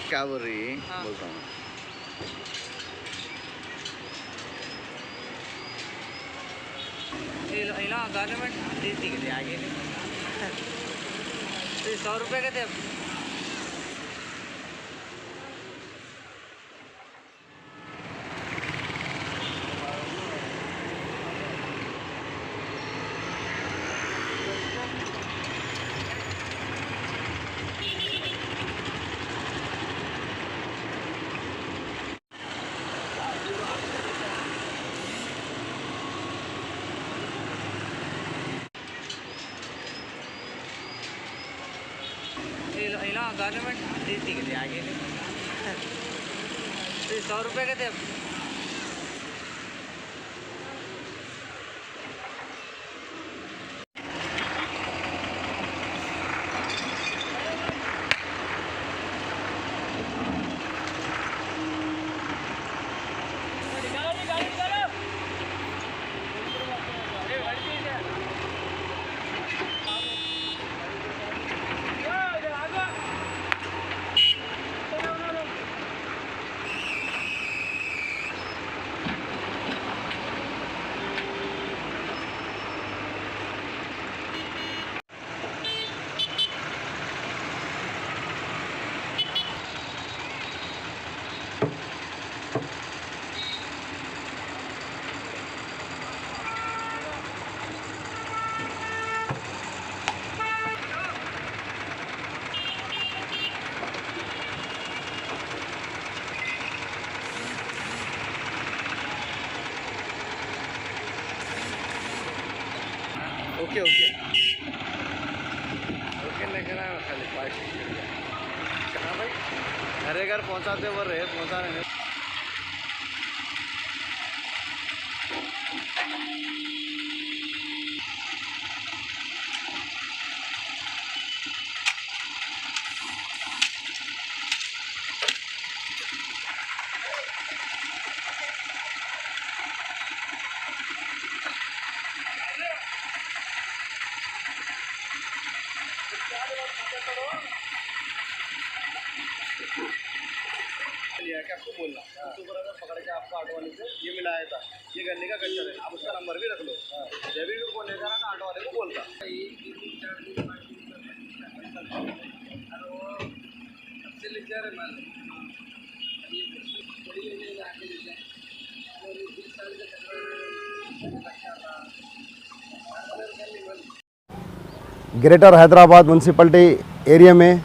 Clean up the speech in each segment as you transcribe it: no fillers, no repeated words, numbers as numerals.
क्या बोल रही है? हाँ। बोलता हूँ गवर्नमेंट देती के लिए आगे 100 रुपये के थे। गवर्नमेंट देती के लिए आगे 100 रुपये के थे। ओके ओके ओके नहीं करा खाली पार्टी कहाँ भाई घरे घर पहुँचाते वो रहे पहुँचा रहे। आपको बोलना उसको बराबर पकड़ के आपको ऑटो वाले से ये मिलाया था, ये गन्ने का कच्चा है, आप उसका नंबर भी रख लो। जब भी फोन लेकर ना ऑटो वाले को बोलता ग्रेटर हैदराबाद म्यूनसिपलिटी एरिया में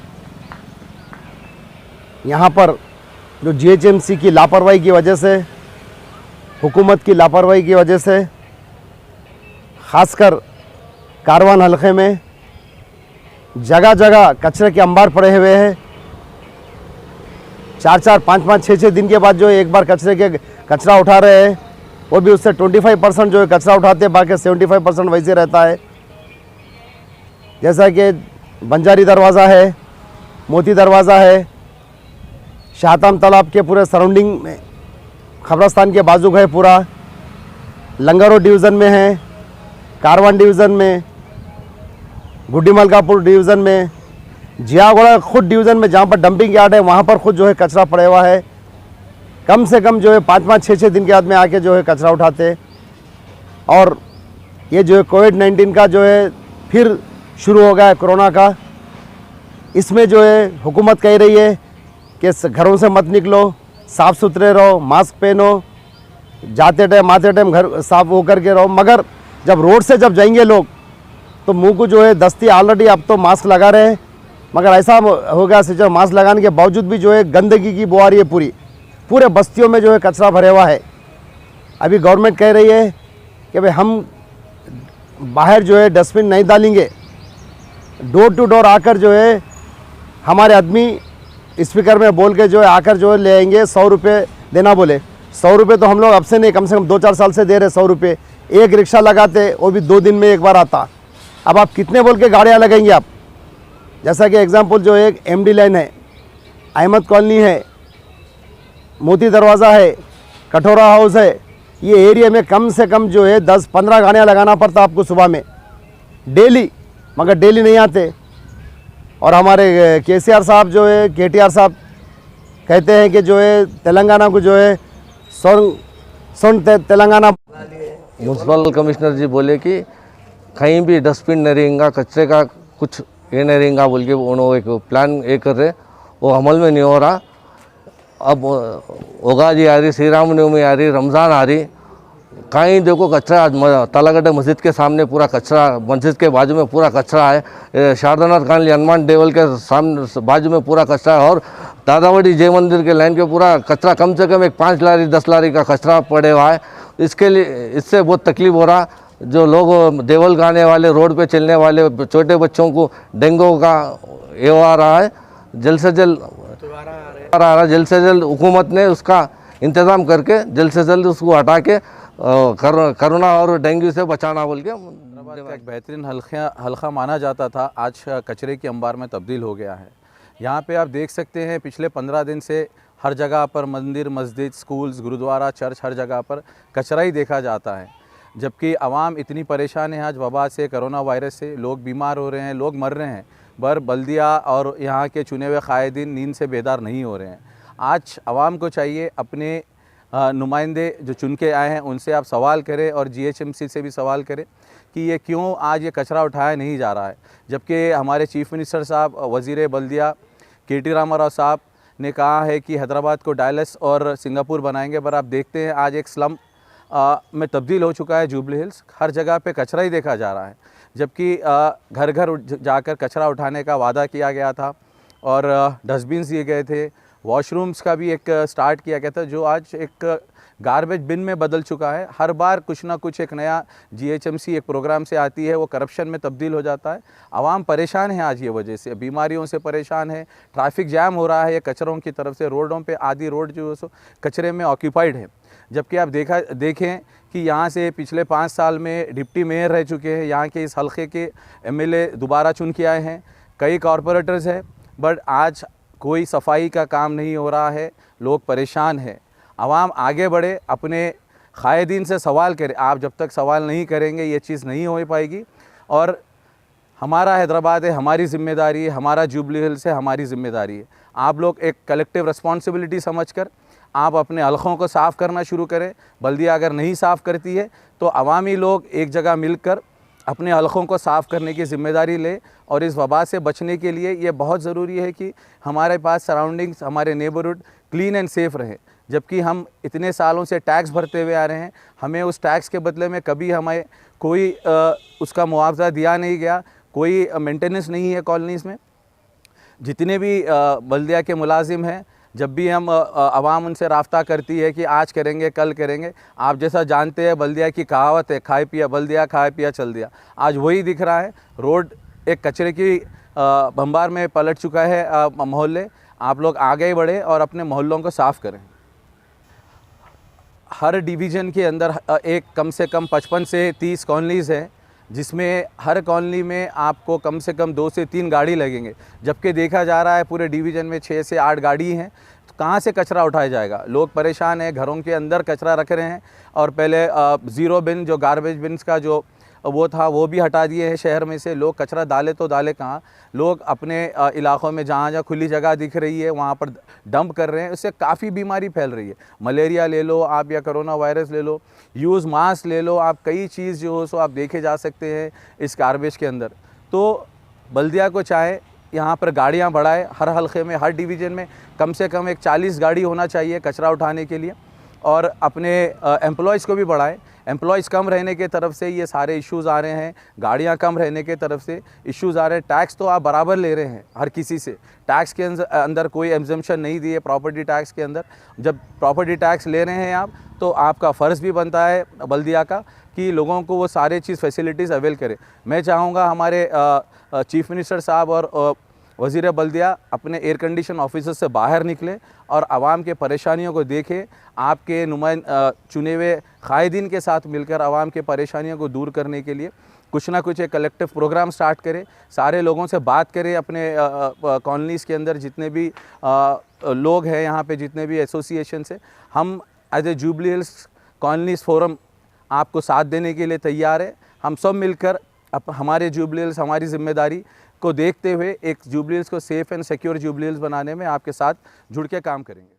यहाँ पर जो जीएचएमसी की लापरवाही की वजह से, हुकूमत की लापरवाही की वजह से, ख़ासकर कारवान हलक़े में जगह जगह कचरे के अंबार पड़े हुए हैं। 4-4, 5-5, 6-6 दिन के बाद जो एक बार कचरा उठा रहे हैं, वो भी उससे 25% जो है कचरा उठाते हैं, बाकी 75% वैसे रहता है। जैसा कि बंजारी दरवाज़ा है, मोती दरवाज़ा है, शाहताम तालाब के पूरे सराउंडिंग में, खबरस्तान के बाजू है पूरा, लंगरो डिवीज़न में है, कारवान डिवीज़न में, गुड्डी मलकापुर डिवीज़न में, जियागोड़ा खुद डिवीज़न में जहाँ पर डंपिंग यार्ड है वहाँ पर खुद जो है कचरा पड़ा हुआ है। कम से कम जो है 5-5, 6-6 दिन के बाद में आके जो है कचरा उठाते। और ये जो है कोविड-19 का जो है फिर शुरू हो गया है, कोरोना का। इसमें जो है हुकूमत कह रही है कि घरों से मत निकलो, साफ़ सुथरे रहो, मास्क पहनो, जाते टाइम आते टाइम घर साफ होकर के रहो। मगर जब रोड से जब जाएंगे लोग तो मुंह को जो है दस्ती, ऑलरेडी अब तो मास्क लगा रहे हैं, मगर ऐसा हो गया सिस्टम, मास्क लगाने के बावजूद भी जो है गंदगी की बू आ रही है। पूरे बस्तियों में जो है कचरा भरा हुआ है। अभी गवर्नमेंट कह रही है कि भाई हम बाहर जो है डस्टबिन नहीं डालेंगे, डोर टू डोर आकर जो है हमारे आदमी स्पीकर में बोल के जो है आकर जो है ले आएंगे। 100 रुपये देना बोले। 100 रुपये तो हम लोग अब से नहीं, कम से कम 2-4 साल से दे रहे 100 रुपये। एक रिक्शा लगाते, वो भी 2 दिन में एक बार आता। अब आप कितने बोल के गाड़ियाँ लगाएंगे आप? जैसा कि एग्जांपल जो एक एमडी लाइन है, अहमद कॉलोनी है, मोती दरवाज़ा है, कठोरा हाउस है, ये एरिया में कम से कम जो है 10-15 गाड़ियाँ लगाना पड़ता आपको सुबह में डेली, मगर डेली नहीं आते। और हमारे केसीआर साहब जो है, केटीआर साहब कहते हैं कि जो है तेलंगाना को जो है सोन तेलंगाना। म्यूनसिपल कमिश्नर जी बोले कि कहीं भी डस्टबिन नहीं रहेगा, कचरे का कुछ ये नहीं रहेगा बोल के उन्होंने एक प्लान ये कर रहे, वो अमल में नहीं हो रहा। अब उगादी आ रही, श्री राम नवमी आ रही, रमज़ान आ रही, कहीं देखो कचरा, तालागड्ढा मस्जिद के सामने पूरा कचरा, मस्जिद के बाजू में पूरा कचरा है, शारदानाथ खान हनुमान टेबल के सामने बाजू में पूरा कचरा है, और दादावड़ी जय मंदिर के लाइन के पूरा कचरा, कम से कम एक 5 लारी 10 लारी का कचरा पड़े हुआ है। इसके लिए इससे बहुत तकलीफ हो रहा। जो लोग देवल गाने वाले, रोड पे चलने वाले छोटे बच्चों को डेंगू का ये आ रहा है, जल्द से जल्द जल्द से जल्द हुकूमत ने उसका इंतज़ाम करके जल्द से जल्द उसको हटा के कोरोना और डेंगू से बचाना बोल के। एक बेहतरीन हल्का माना जाता था, आज कचरे की अंबार में तब्दील हो गया है। यहाँ पे आप देख सकते हैं पिछले 15 दिन से हर जगह पर मंदिर, मस्जिद, स्कूल्स, गुरुद्वारा, चर्च, हर जगह पर कचरा ही देखा जाता है। जबकि आवाम इतनी परेशान है आज वबा से, कोरोना वायरस से, लोग बीमार हो रहे हैं, लोग मर रहे हैं, पर बल्दिया और यहाँ के चुने हुए कायदीन नींद से बेदार नहीं हो रहे हैं। आज आवाम को चाहिए अपने नुमाइंदे जो चुन के आए हैं उनसे आप सवाल करें, और जीएचएमसी से भी सवाल करें कि ये क्यों आज ये कचरा उठाया नहीं जा रहा है। जबकि हमारे चीफ मिनिस्टर साहब, वज़ीर बल्दिया केटी रामाराव साहब ने कहा है कि हैदराबाद को डायलस और सिंगापुर बनाएंगे, पर आप देखते हैं आज एक स्लम में तब्दील हो चुका है जुबली हिल्स। हर जगह पे कचरा ही देखा जा रहा है, जबकि घर घर जाकर कचरा उठाने का वादा किया गया था और डस्टबिन दिए गए थे, वॉशरूम्स का भी एक स्टार्ट किया गया था, जो आज एक गार्बेज बिन में बदल चुका है। हर बार कुछ ना कुछ एक नया जीएचएमसी एक प्रोग्राम से आती है, वो करप्शन में तब्दील हो जाता है। आवाम परेशान है आज ये वजह से, बीमारियों से परेशान है, ट्रैफिक जैम हो रहा है ये कचरों की तरफ से, रोडों पे आधी रोड जो है सो कचरे में ऑक्यूपाइड है। जबकि आप देखें कि यहाँ से पिछले 5 साल में डिप्टी मेयर रह चुके हैं, यहाँ के इस हल्के के एमएलए दोबारा चुन के आए हैं, कई कॉरपोरेटर्स हैं, बट आज कोई सफाई का काम नहीं हो रहा है, लोग परेशान हैं। आवाम आगे बढ़े, अपने कायदीन से सवाल करें। आप जब तक सवाल नहीं करेंगे ये चीज़ नहीं हो पाएगी। और हमारा हैदराबाद है, हमारी ज़िम्मेदारी है, हमारा जुबली हिल्स है, हमारी ज़िम्मेदारी है। आप लोग एक कलेक्टिव रिस्पॉन्सिबिलिटी समझकर आप अपने हलकों को साफ़ करना शुरू करें। बल्दिया अगर नहीं साफ़ करती है तो अवामी लोग एक जगह मिलकर अपने हलकों को साफ़ करने की ज़िम्मेदारी ले। और इस वबा से बचने के लिए ये बहुत ज़रूरी है कि हमारे पास सराउंडिंग्स, हमारे नेबरहुड क्लीन एंड सेफ़ रहे। जबकि हम इतने सालों से टैक्स भरते हुए आ रहे हैं, हमें उस टैक्स के बदले में कभी हमें कोई उसका मुआवजा दिया नहीं गया, कोई मेंटेनेंस नहीं है कॉलोनीज़ में। जितने भी बल्दिया के मुलाजिम हैं, जब भी हम आवाम उनसे राब्ता करती है कि आज करेंगे, कल करेंगे, आप जैसा जानते हैं बल्दिया की कहावत है, खाए पिया बल्दिया, खाए पिया चल दिया। आज वही दिख रहा है, रोड एक कचरे की भंबार में पलट चुका है मोहल्ले। आप लोग आगे बढ़े और अपने मोहल्लों को साफ़ करें। हर डिवीज़न के अंदर एक कम से कम 55 से 30 कॉलोनीज़ हैं, जिसमें हर कॉलोनी में आपको कम से कम 2 से 3 गाड़ी लगेंगे। जबकि देखा जा रहा है पूरे डिवीज़न में 6 से 8 गाड़ी हैं, तो कहाँ से कचरा उठाया जाएगा। लोग परेशान हैं, घरों के अंदर कचरा रख रहे हैं। और पहले ज़ीरो बिन, जो गार्बेज बिन्स का जो वो था, वो भी हटा दिए हैं शहर में से। लोग कचरा डाले तो डाले कहाँ, लोग अपने इलाक़ों में जहाँ जहाँ खुली जगह दिख रही है वहाँ पर डंप कर रहे हैं। उससे काफ़ी बीमारी फैल रही है। मलेरिया ले लो आप, या कोरोना वायरस ले लो, यूज़ मास्क ले लो आप, कई चीज़ जो हो सो आप देखे जा सकते हैं इस गार्बेज के अंदर। तो बल्दिया को चाहे यहाँ पर गाड़ियाँ बढ़ाए, हर हल्के में, हर डिवीज़न में कम से कम एक 40 गाड़ी होना चाहिए कचरा उठाने के लिए। और अपने एम्प्लॉयज़ को भी बढ़ाए। एम्प्लॉयज़ कम रहने के तरफ से ये सारे इश्यूज़ आ रहे हैं, गाड़ियाँ कम रहने के तरफ से इश्यूज़ आ रहे हैं। टैक्स तो आप बराबर ले रहे हैं हर किसी से, टैक्स के अंदर कोई एग्जम्पशन नहीं दिए। प्रॉपर्टी टैक्स के अंदर जब प्रॉपर्टी टैक्स ले रहे हैं आप, तो आपका फ़र्ज़ भी बनता है बल्दिया का कि लोगों को वो सारे चीज़ फैसिलिटीज़ अवेल करें। मैं चाहूँगा हमारे चीफ मिनिस्टर साहब और वज़ीर बल्दिया अपने एयर कंडीशन ऑफिसर्स से बाहर निकले और आवाम के परेशानियों को देखें। आपके चुने हुए कायदीन के साथ मिलकर आवाम के परेशानियों को दूर करने के लिए कुछ ना कुछ एक कलेक्टिव प्रोग्राम स्टार्ट करें। सारे लोगों से बात करें, अपने कॉलोनीज़ के अंदर जितने भी लोग हैं, यहाँ पे जितने भी एसोसिएशन से हम as a Jubilee Hills colonies forum आपको साथ देने के लिए तैयार है। हम सब मिलकर हमारे जुबली हिल्स, हमारी जिम्मेदारी को देखते हुए एक जुबली हिल्स को safe and secure jubilee hills बनाने में आपके साथ जुड़ के काम करेंगे।